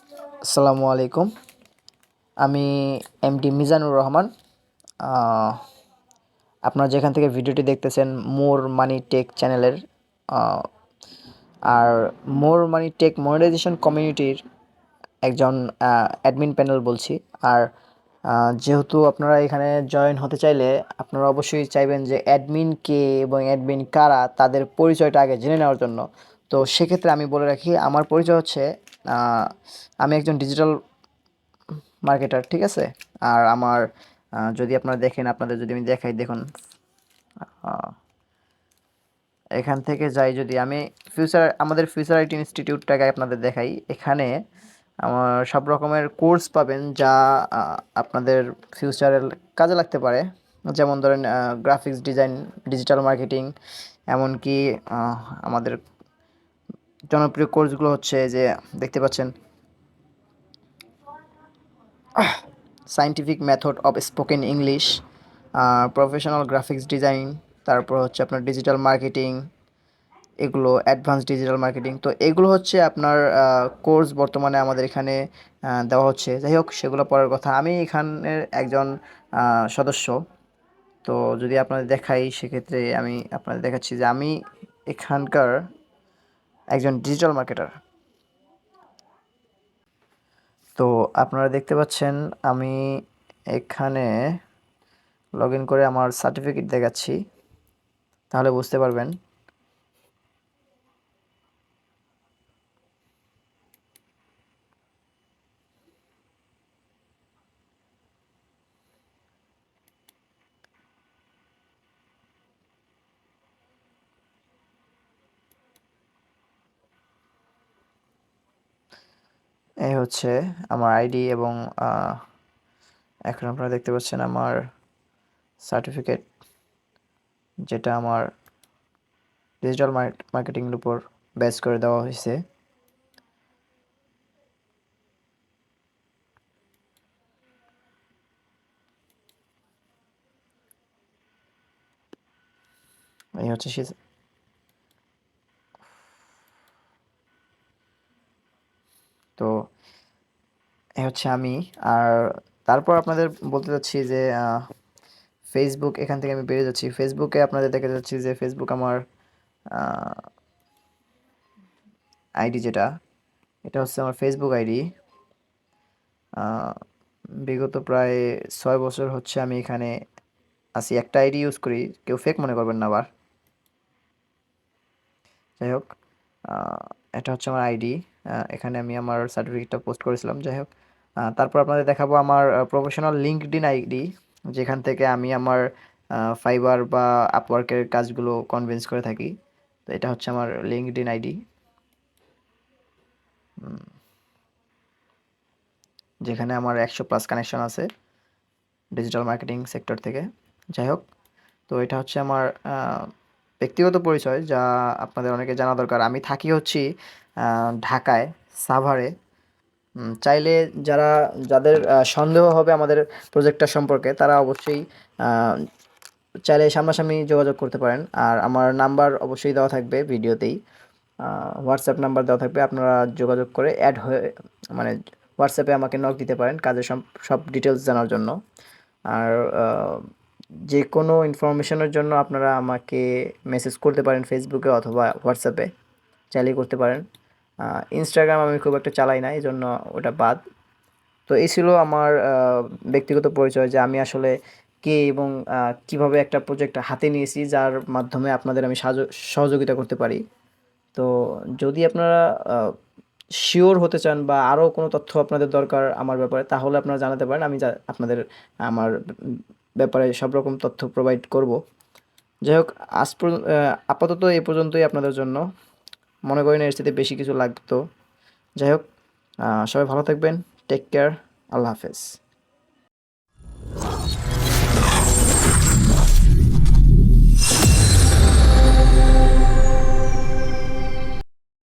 আসসালামু আলাইকুম। আমি এমডি মিজানুর রহমান। আহ, আপনারা যেখান থেকে ভিডিওটি দেখতেছেন মোর মানি টেক চ্যানেলের, আহ, আর মোর মানি টেক মনিটাইজেশন কমিউনিটির একজন অ্যাডমিন প্যানেল বলছি। আর যেহেতু আপনারা এখানে জয়েন হতে চাইলে আপনারা অবশ্যই চাইবেন যে অ্যাডমিন কে এবং অ্যাডমিন কারা তাদের পরিচয়টা আগে জেনে নেওয়ার জন্য। তো সেক্ষেত্রে আমি বলে রাখি, আমার পরিচয় হচ্ছে আমি একজন ডিজিটাল মার্কেটার, ঠিক আছে। আর আমার যদি আপনারা দেখেন, আপনাদের যদি আমি দেখাই, দেখুন এখান থেকে যাই, যদি আমি আমাদের ফিউচার আইটি ইনস্টিটিউটটাকে আপনাদের দেখাই, এখানে আমার সব রকমের কোর্স পাবেন যা আপনাদের ফিউচারের কাজে লাগতে পারে। যেমন ধরেন গ্রাফিক্স ডিজাইন, ডিজিটাল মার্কেটিং, এমনকি আমাদের জনপ্রিয় কোর্সগুলো হচ্ছে যে দেখতে পাচ্ছেন scientific method of spoken English, professional graphics design, তারপর হচ্ছে আপনার ডিজিটাল মার্কেটিং, এগুলো অ্যাডভান্স ডিজিটাল মার্কেটিং। তো এগুলো হচ্ছে আপনার কোর্স বর্তমানে আমাদের এখানে দেওয়া হচ্ছে। যাই হোক, সেগুলো পরের কথা। আমি এখানের একজন সদস্য। তো যদি আপনাদের দেখাই, সেক্ষেত্রে আমি আপনাদের দেখাচ্ছি যে আমি এখানকার একজন ডিজিটাল মার্কেটার। তো আপনারা দেখতে পাচ্ছেন আমি এখানে লগ ইন করে আমার সার্টিফিকেট দেখাচ্ছি, তাহলে বুঝতে পারবেন। এই হচ্ছে আমার আইডি এবং এখন আপনারা দেখতে পাচ্ছেন আমার সার্টিফিকেট, যেটা আমার ডিজিটাল মার্কেটিংয়ের উপর বেস করে দেওয়া হয়েছে। এই হচ্ছে তো এই হচ্ছে আমি। আর তারপর আপনাদের বলতে চাচ্ছি যে ফেসবুক, এখান থেকে আমি বেরিয়ে যাচ্ছি। ফেসবুকে আপনাদের দেখে যাচ্ছি যে ফেসবুক আমার আইডি, যেটা এটা হচ্ছে আমার ফেসবুক আইডি। বিগত প্রায় 6 বছর হচ্ছে আমি এখানে আছি, একটা আইডি ইউজ করি, কেউ ফেক মনে করবেন না আবার। যাই হোক, এটা হচ্ছে আমার আইডি। এখানে আমি আমার সার্টিফিকেটটা পোস্ট করেছিলাম। যাই হোক, তারপর আপনাদের দেখাবো আমার প্রফেশনাল লিঙ্কডইন আইডি, যেখান থেকে আমি আমার ফাইবার বা আপওয়ার্কের কাজগুলো কনভিন্স করে থাকি। তো এটা হচ্ছে আমার লিঙ্কডইন আইডি, যেখানে আমার 100+ কানেকশন আছে ডিজিটাল মার্কেটিং সেক্টর থেকে। যাই হোক, তো এটা হচ্ছে আমার ব্যক্তিগত পরিচয়, যা আপনাদের অনেকে জানা দরকার। আমি থাকি হচ্ছি ঢাকায়, সাভারে। চাইলে যাদের সন্দেহ হবে আমাদের প্রজেক্টটা সম্পর্কে, তারা অবশ্যই আহ, চাইলে সামনাসামনি যোগাযোগ করতে পারেন। আর আমার নাম্বার অবশ্যই দেওয়া থাকবে ভিডিওতেই, হোয়াটসঅ্যাপ নাম্বার দেওয়া থাকবে। আপনারা যোগাযোগ করে অ্যাড হয়ে, মানে হোয়াটসঅ্যাপে আমাকে নক দিতে পারেন কাজের সব সব ডিটেলস জানার জন্য। আর যে কোনো ইনফরমেশনের জন্য আপনারা আমাকে মেসেজ করতে পারেন ফেসবুকে অথবা হোয়াটসঅ্যাপে, চাইলেই করতে পারেন। ইনস্টাগ্রাম আমি খুব একটা চালাই না, এই জন্য ওটা বাদ। তো এই ছিল আমার ব্যক্তিগত পরিচয়, যে আমি আসলে কে এবং কিভাবে একটা প্রজেক্ট হাতে নিয়েছি, যার মাধ্যমে আপনাদের আমি সহযোগিতা করতে পারি। তো যদি আপনারা শিওর হতে চান বা আরও কোনো তথ্য আপনাদের দরকার আমার ব্যাপারে, তাহলে আপনারা জানাতে পারেন। আমি আপনাদের আমার ব্যাপারে সব রকম তথ্য প্রোভাইড করব। যাই হোক, আপাতত এই পর্যন্তই আপনাদের জন্য। মনে করি না এর সাথে বেশি কিছু লাগতো। যাই হোক, সবাই ভালো থাকবেন। Take care. আল্লাহ হাফেজ।